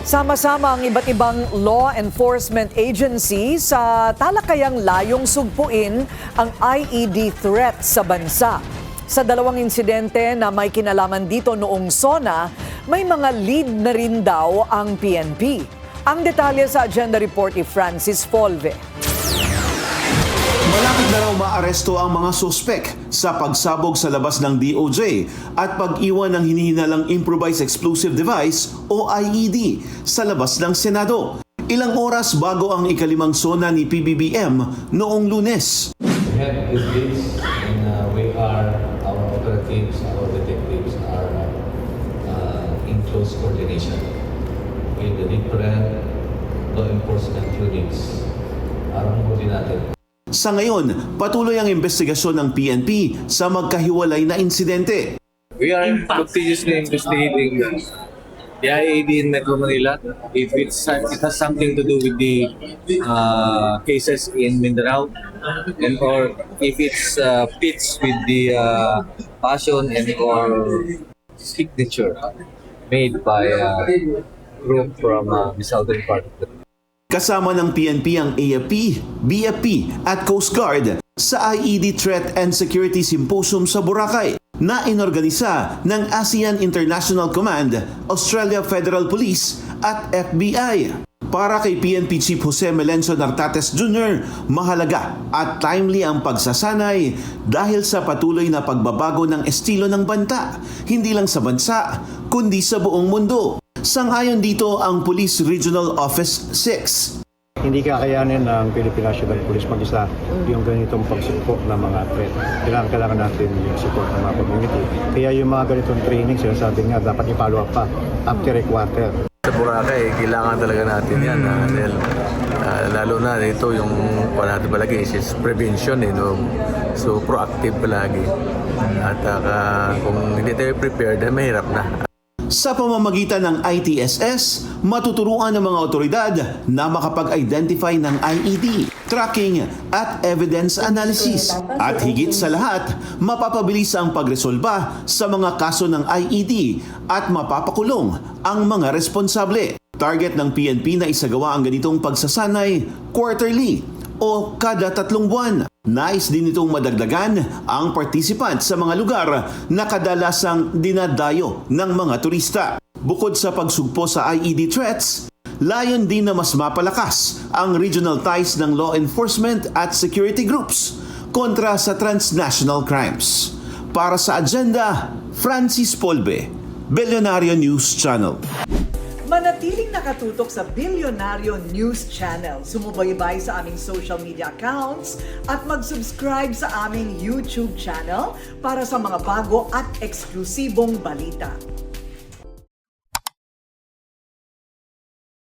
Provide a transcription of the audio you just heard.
Sama-sama ang iba't ibang law enforcement agency sa talakayang layong sugpuin ang IED threat sa bansa. Sa dalawang insidente na may kinalaman dito noong SONA, may mga lead na rin daw ang PNP. Ang detalye sa agenda report ni Francis Folve. Malapit na raw maaresto ang mga suspek sa pagsabog sa labas ng DOJ at pag-iwan ng hinihinalang improvised explosive device o IED sa labas ng Senado. Ilang oras bago ang ikalimang SONA ni PBBM noong Lunes. We have these days and our operatives, our detectives are in close coordination with the different law enforcement units para mahuli natin. Sa ngayon, patuloy ang investigasyon ng PNP sa magkahiwalay na insidente. We are continuously investigating the IAD in Metro Manila. If it has something to do with the cases in Mindanao, and or if it's fits with the passion and or signature made by a group from the southern part of the Kasama ng PNP ang AFP, BFP at Coast Guard sa IED Threat and Security Symposium sa Boracay na inorganisa ng ASEAN International Command, Australia Federal Police at FBI. Para kay PNP Chief Jose Melencio Nartates Jr., mahalaga at timely ang pagsasanay dahil sa patuloy na pagbabago ng estilo ng banta, hindi lang sa bansa, kundi sa buong mundo. Sang-ayon dito ang Police Regional Office 6. Hindi kakayanin ng Philippine National Police mag-isa yung ganitong pagsuport ng mga threat. Kailangan natin yung support ng mga community. Kaya yung mga ganitong training, sinasabi nga, dapat i-follow up pa after a quarter. Sa Boracay, kailangan talaga natin yan. Dahil, lalo na ito yung natin palagi is prevention. No? So proactive palagi. At kung hindi tayo prepared, mahirap na. Sa pamamagitan ng ITSS, matuturuan ng mga otoridad na makapag-identify ng IED, tracking at evidence analysis. At higit sa lahat, mapapabilis ang pagresolba sa mga kaso ng IED at mapapakulong ang mga responsable. Target ng PNP na isagawa ang ganitong pagsasanay quarterly o kada 3 buwan. Nais din itong madagdagan ang participant sa mga lugar na kadalasang dinadayo ng mga turista. Bukod sa pagsugpo sa IED threats, layon din na mas mapalakas ang regional ties ng law enforcement at security groups kontra sa transnational crimes. Para sa agenda, Francis Polve, Billionario News Channel. Manatiling nakatutok sa Billionario News Channel. Sumubaybay sa aming social media accounts at mag-subscribe sa aming YouTube channel para sa mga bago at eksklusibong balita.